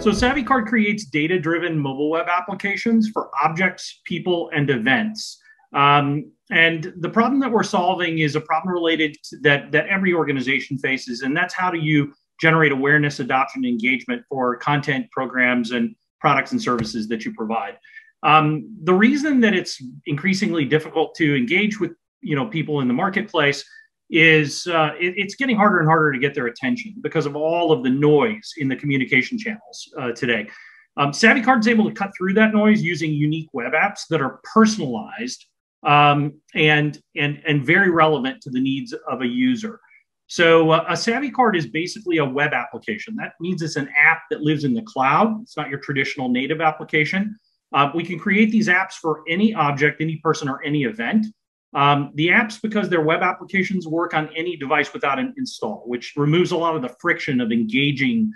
So SavvyCard creates data-driven mobile web applications for objects, people, and events. And the problem that we're solving is a problem related to that every organization faces, and that's how do you generate awareness, adoption, and engagement for content, programs, and products and services that you provide. The reason that it's increasingly difficult to engage with people in the marketplace is it's getting harder and harder to get their attention because of all of the noise in the communication channels today. SavvyCard is able to cut through that noise using unique web apps that are personalized and very relevant to the needs of a user. So a SavvyCard is basically a web application. That means it's an app that lives in the cloud. It's not your traditional native application. We can create these apps for any object, any person, or any event. The apps, because they're web applications, work on any device without an install, which removes a lot of the friction of engaging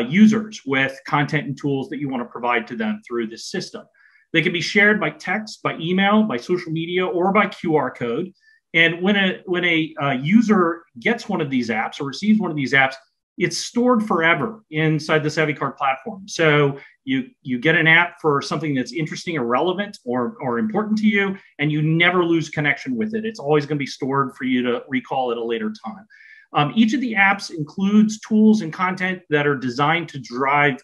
users with content and tools that you want to provide to them through this system. They can be shared by text, by email, by social media, or by QR code. And when a user gets one of these apps or receives one of these apps, it's stored forever inside the SavvyCard platform. So you get an app for something that's interesting or relevant or important to you, and you never lose connection with it. It's always going to be stored for you to recall at a later time. Each of the apps includes tools and content that are designed to drive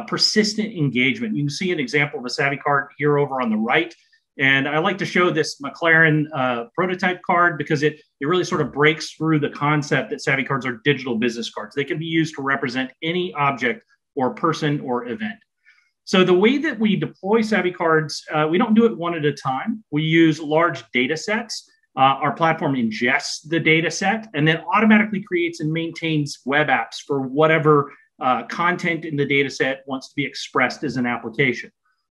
persistent engagement. You can see an example of a SavvyCard here over on the right. And I like to show this McLaren prototype card because it really sort of breaks through the concept that SavvyCards are digital business cards. They can be used to represent any object or person or event. So the way that we deploy SavvyCards, we don't do it one at a time. We use large data sets. Our platform ingests the data set and then automatically creates and maintains web apps for whatever content in the data set wants to be expressed as an application.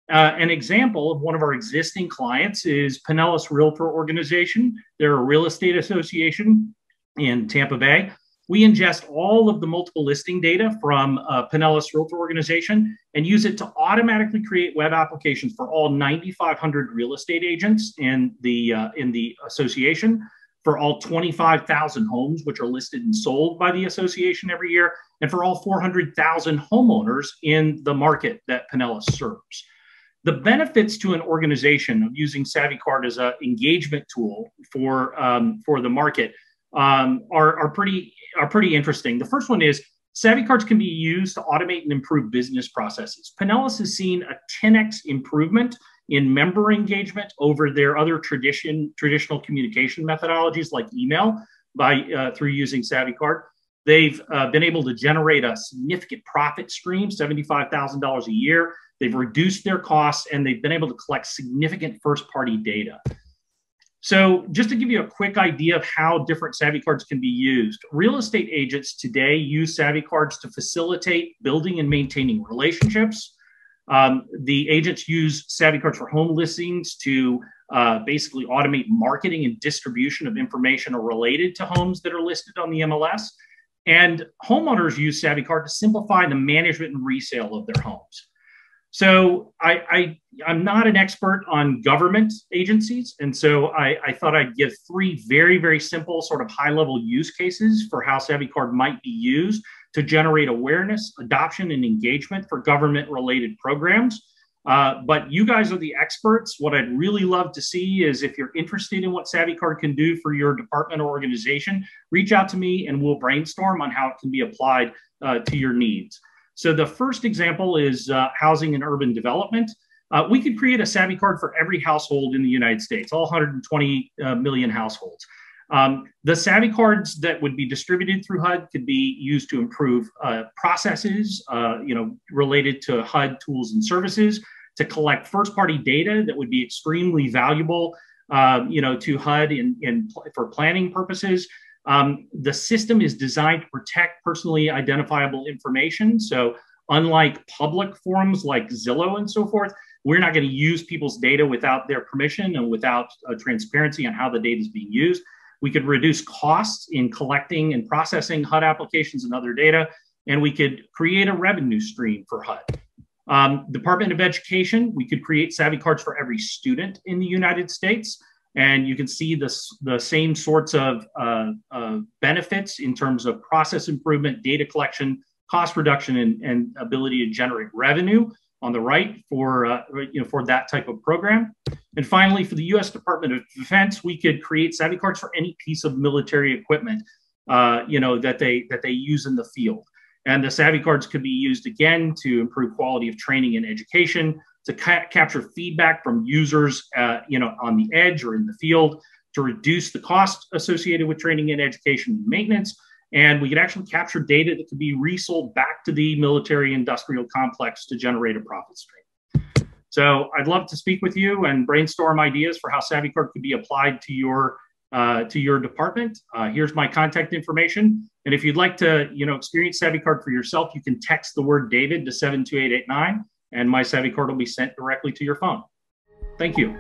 An example of one of our existing clients is Pinellas Realtor organization. They're a real estate association in Tampa Bay. We ingest all of the multiple listing data from Pinellas Realtor organization and use it to automatically create web applications for all 9,500 real estate agents in the association, for all 25,000 homes which are listed and sold by the association every year, and for all 400,000 homeowners in the market that Pinellas serves. The benefits to an organization of using SavvyCard as an engagement tool for the market are pretty interesting. The first one is SavvyCards can be used to automate and improve business processes. Pinellas has seen a 10x improvement in member engagement over their other traditional communication methodologies like email through using SavvyCard. They've been able to generate a significant profit stream, $75,000 a year. They've reduced their costs, and they've been able to collect significant first-party data. So just to give you a quick idea of how different SavvyCards can be used, real estate agents today use SavvyCards to facilitate building and maintaining relationships. The agents use SavvyCards for home listings to basically automate marketing and distribution of information related to homes that are listed on the MLS. And homeowners use SavvyCard to simplify the management and resale of their homes. So I'm not an expert on government agencies. And so I thought I'd give three very, very simple sort of high-level use cases for how SavvyCard might be used to generate awareness, adoption, and engagement for government-related programs. But you guys are the experts. What I'd really love to see is if you're interested in what SavvyCard can do for your department or organization, reach out to me and we'll brainstorm on how it can be applied to your needs. So the first example is housing and urban development. We could create a SavvyCard for every household in the United States, all 120 million households. The SavvyCards that would be distributed through HUD could be used to improve processes, related to HUD tools and services, to collect first-party data that would be extremely valuable, to HUD for planning purposes. The system is designed to protect personally identifiable information. So unlike public forums like Zillow and so forth, we're not going to use people's data without their permission and without transparency on how the data is being used. We could reduce costs in collecting and processing HUD applications and other data, and we could create a revenue stream for HUD. Department of Education, we could create SavvyCards for every student in the United States. And you can see the same sorts of benefits in terms of process improvement, data collection, cost reduction and ability to generate revenue on the right for for that type of program. And finally, for the U.S. Department of Defense, we could create SavvyCards for any piece of military equipment that they use in the field. And the SavvyCards could be used again to improve quality of training and education, to capture feedback from users, on the edge or in the field, to reduce the cost associated with training and education and maintenance. And we could actually capture data that could be resold back to the military industrial complex to generate a profit stream. So I'd love to speak with you and brainstorm ideas for how SavvyCard could be applied to your department. Here's my contact information. And if you'd like to, experience SavvyCard for yourself, you can text the word David to 72889, and my SavvyCard will be sent directly to your phone. Thank you.